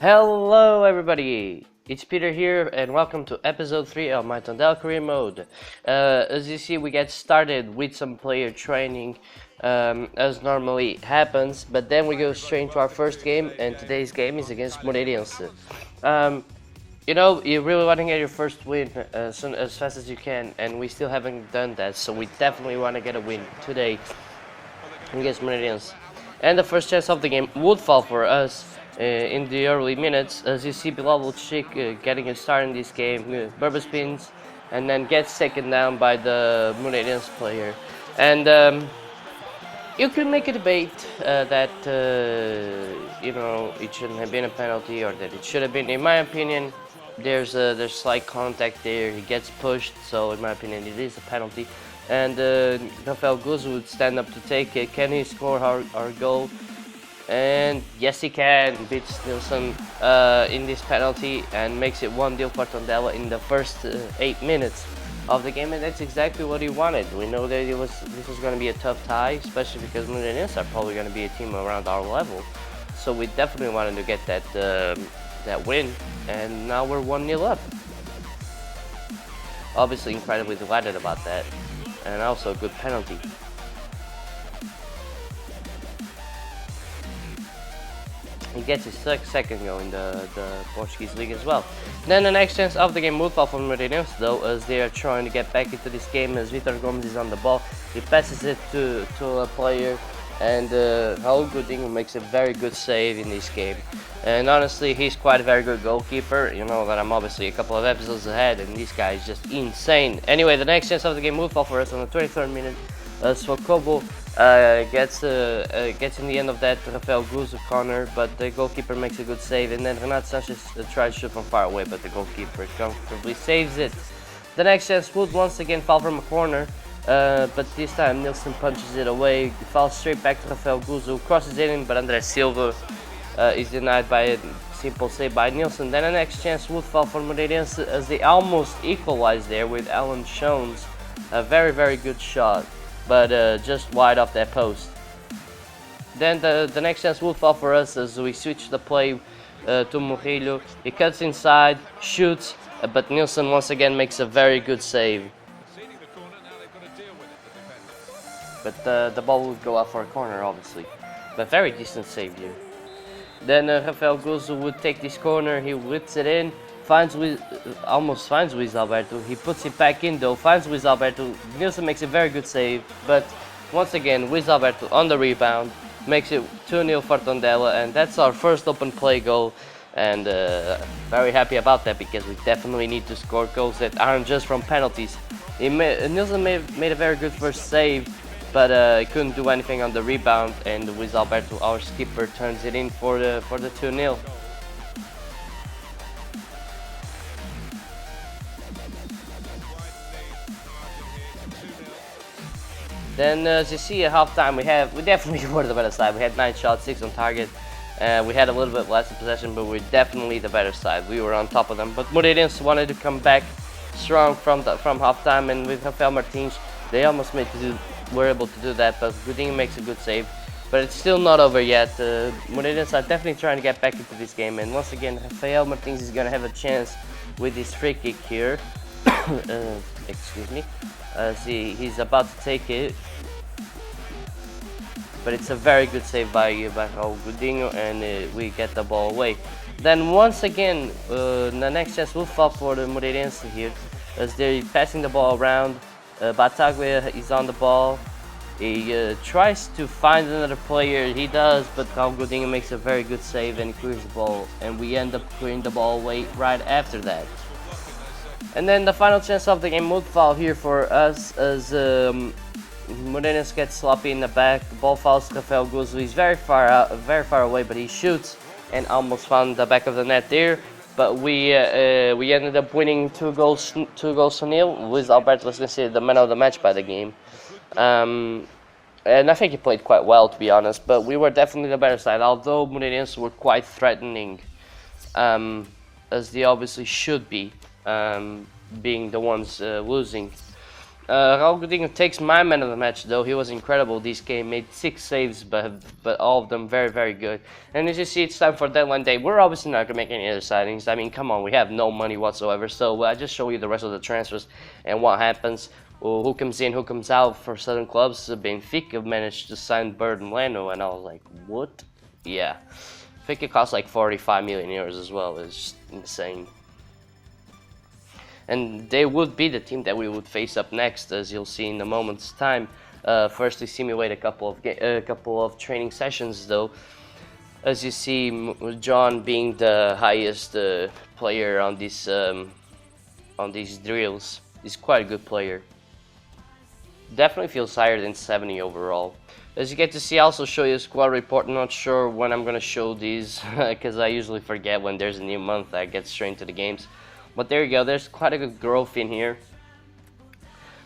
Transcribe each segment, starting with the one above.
Hello everybody, it's Peter here and welcome to episode 3 of my Tondela career mode. As you see, we get started with some player training as normally happens, but then we go straight into our first game, and today's game is against Moreirense. You really want to get your first win as fast as you can, and we still haven't done that, so we definitely want to get a win today against Moreirense. And the first chance of the game would fall for us in the early minutes, as you see Bilal getting a start in this game, Berber spins, and then gets taken down by the Moreirense player. And you could make a debate that it shouldn't have been a penalty or that it should have been. In my opinion, there's slight contact there. He gets pushed, so in my opinion, it is a penalty. And Rafael Guz would stand up to take it. Can he score our goal? And yes, he can. Beats Nilsson in this penalty and makes it 1-0 for Tondela in the first 8 minutes of the game, and that's exactly what he wanted. We know that this was going to be a tough tie, especially because Moreirense are probably going to be a team around our level. So we definitely wanted to get that win, and now we're 1-0 up. Obviously, incredibly delighted about that, and also a good penalty. He gets his second goal in the Portuguese league as well. Then the next chance of the game would fall from Moreirense, though, as they are trying to get back into this game. As Vitor Gomes is on the ball, he passes it to a player, and Raul Godinho makes a very good save in this game. And honestly, he's quite a very good goalkeeper. You know that I'm obviously a couple of episodes ahead, and this guy is just insane. Anyway, the next chance of the game would fall for us on the 23rd minute. Swokobo gets in the end of that Rafael Guz corner, but the goalkeeper makes a good save, and then Renato Sanchez tries to shoot from far away, but the goalkeeper comfortably saves it. The next chance would once again fall from a corner, but this time Nilsson punches it away. It falls straight back to Rafael Guz, who crosses it in, but André Silva is denied by a simple save by Nilsson. Then the next chance would fall for Moreirense, as they almost equalize there with Alan Shones. A very, very good shot, but just wide off that post. Then the next chance will fall for us as we switch the play to Murillo. He cuts inside, shoots, but Nilsson once again makes a very good save. But the ball would go out for a corner, obviously. But very decent save here. Then Rafael Guz would take this corner, he whips it in, almost finds Luis Alberto. He puts it back in though, finds Luis Alberto. Nilsson makes a very good save, but once again Luis Alberto on the rebound makes it 2-0 for Tondela, and that's our first open play goal. And very happy about that, because we definitely need to score goals that aren't just from penalties. Nilsson made a very good first save, but he couldn't do anything on the rebound, and Luis Alberto, our skipper, turns it in for the 2-0. Then, as you see at halftime, we definitely were the better side. We had 9 shots, 6 on target. We had a little bit less in possession, but we're definitely the better side. We were on top of them. But Moreirense wanted to come back strong from halftime, and with Rafael Martins, they almost were able to do that. But Godinho makes a good save. But it's still not over yet. Moreirense are definitely trying to get back into this game, and once again, Rafael Martins is going to have a chance with his free kick here. Excuse me. As he's about to take it, but it's a very good save by Raul Godinho, and we get the ball away. Then once again, the next chance will fall for the Moreirense here, as they're passing the ball around. Bataglia is on the ball. He tries to find another player. He does, but Raul Godinho makes a very good save and clears the ball, and we end up clearing the ball away right after that. And then the final chance of the game would fall here for us, as Moreirense gets sloppy in the back. The ball falls to Rafael Guz. He's very far away, but he shoots and almost found the back of the net there. But we ended up winning 2 goals to nil. Luis Alberto was considered the man of the match by the game, and I think he played quite well, to be honest. But we were definitely the better side, although Moreirense were quite threatening, as they obviously should be, being the ones losing. Raul Godinho takes my man of the match, though. He was incredible this game, made 6 saves, but all of them very, very good. And as you see, it's time for deadline day. We're obviously not going to make any other signings. I mean, come on, we have no money whatsoever. So I just show you the rest of the transfers and what happens, who comes in, who comes out for certain clubs. Benfica managed to sign Burton Leno, and I was like, what? Yeah. Benfica cost like 45 million euros as well. It's just insane. And they would be the team that we would face up next, as you'll see in a moment's time. Firstly, simulate a couple of training sessions, though. As you see, John being the highest player on these drills, he's quite a good player. Definitely feels higher than 70 overall. As you get to see, I also show you a squad report. I'm not sure when I'm gonna show these because I usually forget when there's a new month. I get straight into the games. But there you go, there's quite a good growth in here.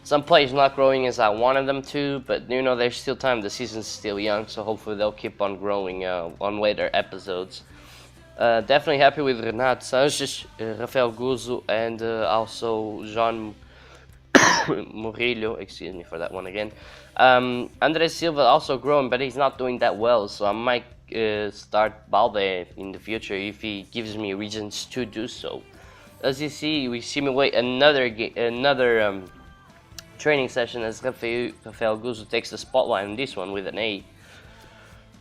Some players not growing as I wanted them to, but you know, there's still time. The season's still young, so hopefully they'll keep on growing on later episodes. Definitely happy with Renato Sanches, Rafael Guzzo, and also Jean Murillo. Excuse me for that one again. Andres Silva also growing, but he's not doing that well, so I might start Balde in the future if he gives me reasons to do so. As you see, we simulate another training session as Rafael Guzzo takes the spotlight on this one with an A.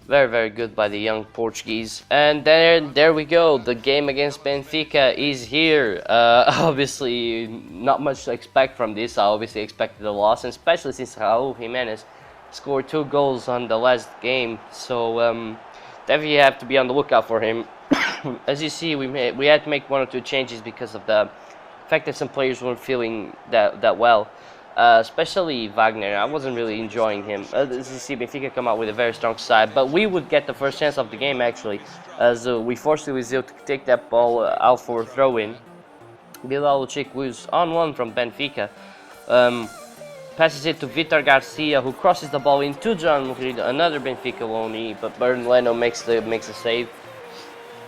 Very, very good by the young Portuguese. And there we go. The game against Benfica is here. Obviously, not much to expect from this. I obviously expected a loss, and especially since Raul Jimenez scored 2 goals on the last game. So definitely have to be on the lookout for him. As you see, we had to make 1 or 2 changes because of the fact that some players weren't feeling that well. Especially Wagner. I wasn't really enjoying him. As you see, Benfica come out with a very strong side, but we would get the first chance of the game actually, as we forced Luizio to take that ball out for a throw-in. Bilal Lucic was on 1 from Benfica. Passes it to Vitor Garcia, who crosses the ball into John Murillo, another Benfica loanee, but Burton Leno makes a save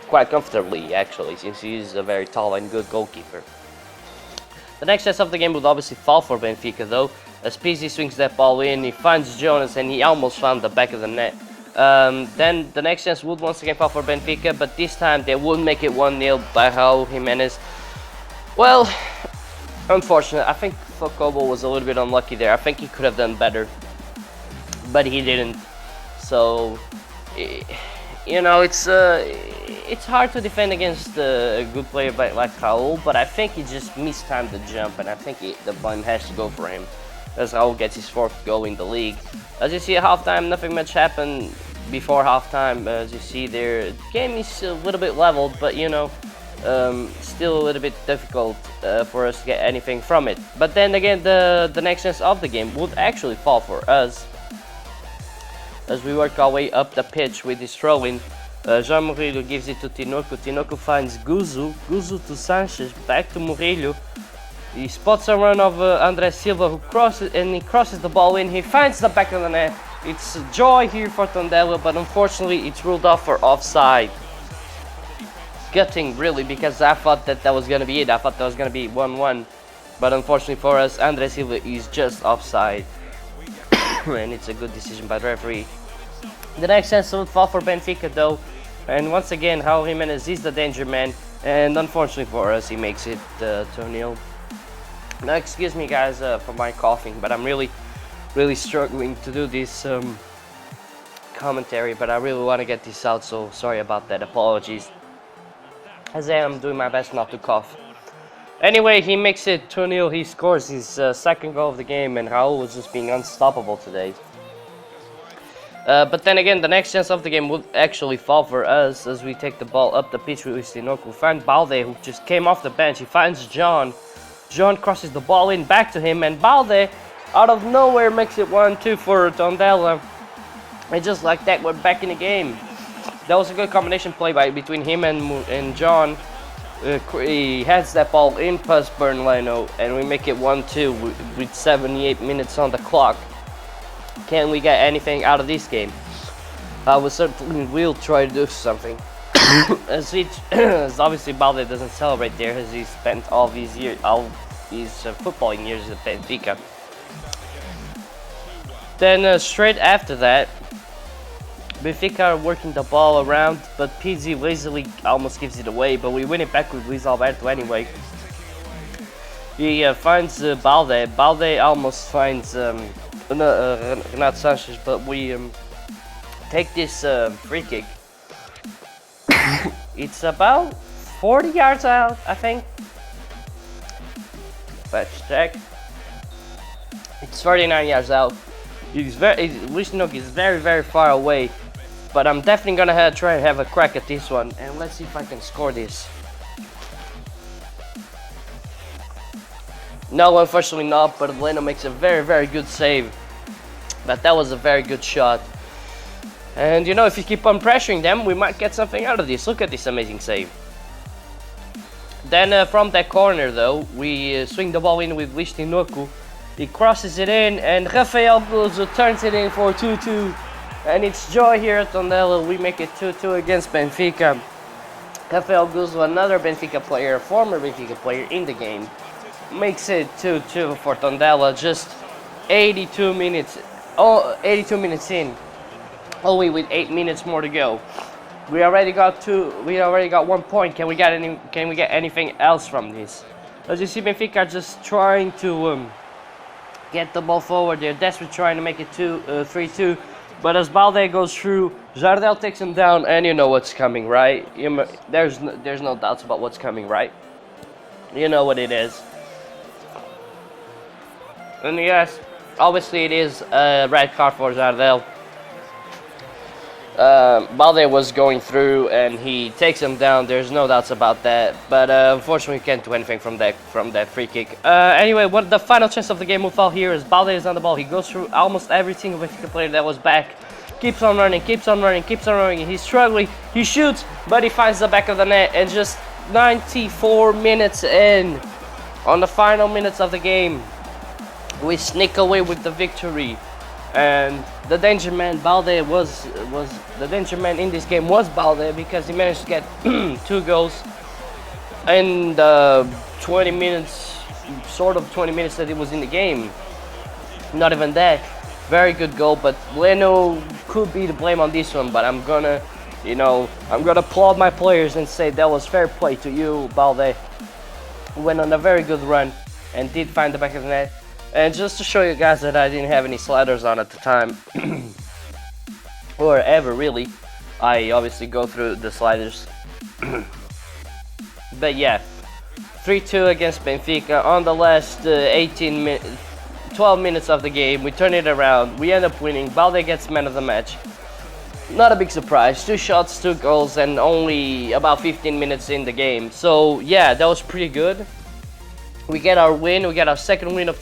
quite comfortably actually, since he's a very tall and good goalkeeper. The next chance of the game would obviously fall for Benfica though, as Pizzi swings that ball in, he finds Jonas and he almost found the back of the net. Then the next chance would once again fall for Benfica, but this time they would make it 1-0 by Raul Jimenez. Well, unfortunate. I think Focobo was a little bit unlucky there. I think he could have done better, but he didn't. So, you know, it's hard to defend against a good player like Raul, but I think he just mistimed the jump, and I think the blame has to go for him, as Raul gets his 4th goal in the league. As you see at halftime, nothing much happened before halftime. As you see there, the game is a little bit leveled, but you know, still a little bit difficult for us to get anything from it. But then again, the next chance of the game would actually fall for us, as we work our way up the pitch with this throw-in. Jean Murillo gives it to Tinoco. Tinoco finds Guzzo. Guzzo to Sanchez. Back to Murillo. He spots a run of Andres Silva, who crosses the ball in. He finds the back of the net. It's a joy here for Tondela, but unfortunately it's ruled off for offside. Gutting really, because I thought that was gonna be it. I thought that was gonna be 1-1, but unfortunately for us, Andres Silva is just offside, and it's a good decision by the referee. The next chance would fall for Benfica though, and once again Raul Jimenez is the danger man, and unfortunately for us he makes it 2-0. Now excuse me guys for my coughing, but I'm really struggling to do this commentary, but I really want to get this out, so sorry about that, apologies, as I am doing my best not to cough. Anyway, he makes it 2-0, he scores his 2nd goal of the game, and Raul was just being unstoppable today. But then again, the next chance of the game would actually fall for us, as we take the ball up the pitch with Tinoco. We find Balde, who just came off the bench. He finds John. John crosses the ball in back to him, and Balde, out of nowhere, makes it 1-2 for Tondela. And just like that, we're back in the game. That was a good combination play between him and John. He heads that ball in past Burton Leno, and we make it 1-2 with 78 minutes on the clock. Can we get anything out of this game? We certainly will try to do something. as obviously Balde doesn't celebrate there, as he spent all these footballing years at Benfica. Then straight after that, Benfica are working the ball around, but PZ easily almost gives it away, but we win it back with Luis Alberto anyway. He finds Balde. Balde almost finds Renato Sanchez, but we take this free kick. It's about 40 yards out, I think. Let's check. It's 39 yards out. Wisnok is very, very far away. But I'm definitely gonna try and have a crack at this one. And let's see if I can score this. No, unfortunately not. But Leno makes a very, very good save. But that was a very good shot. And you know, if you keep on pressuring them, we might get something out of this. Look at this amazing save. Then from that corner though, we swing the ball in with Wishninoku. He crosses it in and Rafael Guzzo turns it in for 2-2. And it's joy here at Tondela. We make it 2-2 against Benfica. Rafael Guzzo, another Benfica player, former Benfica player in the game, makes it 2-2 for Tondela. Just 82 minutes in. Only with 8 minutes more to go. We already got 1 point. Can we get anything else from this? As you see, Benfica are just trying to get the ball forward. They're desperately trying to make it 3-2. But as Balde goes through, Jardel takes him down, and you know what's coming, right? There's no doubts about what's coming, right? You know what it is. And yes, obviously it is a red card for Jardel. Balde was going through and he takes him down. There's no doubts about that. But unfortunately, we can't do anything from that free kick. Anyway, what the final chance of the game will fall here is Balde is on the ball. He goes through almost every single Benfica player that was back. Keeps on running. He's struggling. He shoots, but he finds the back of the net. And just 94 minutes in, on the final minutes of the game, we sneak away with the victory. And the danger man Balde was the danger man in this game was Balde, because he managed to get 2 goals in the 20 minutes that he was in the game. Not even that. Very good goal, but Leno could be the blame on this one. But I'm gonna applaud my players and say that was fair play to you, Balde. Went on a very good run and did find the back of the net. And just to show you guys that I didn't have any sliders on at the time, or ever really, I obviously go through the sliders. But yeah, 3-2 against Benfica on the last 12 minutes of the game. We turn it around, we end up winning. Balde gets man of the match. Not a big surprise, 2 shots, 2 goals, and only about 15 minutes in the game. So yeah, that was pretty good. We get our win. We get our second win of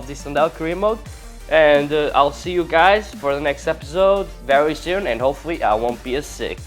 this Tondela career mode. And I'll see you guys for the next episode very soon. And hopefully I won't be as sick.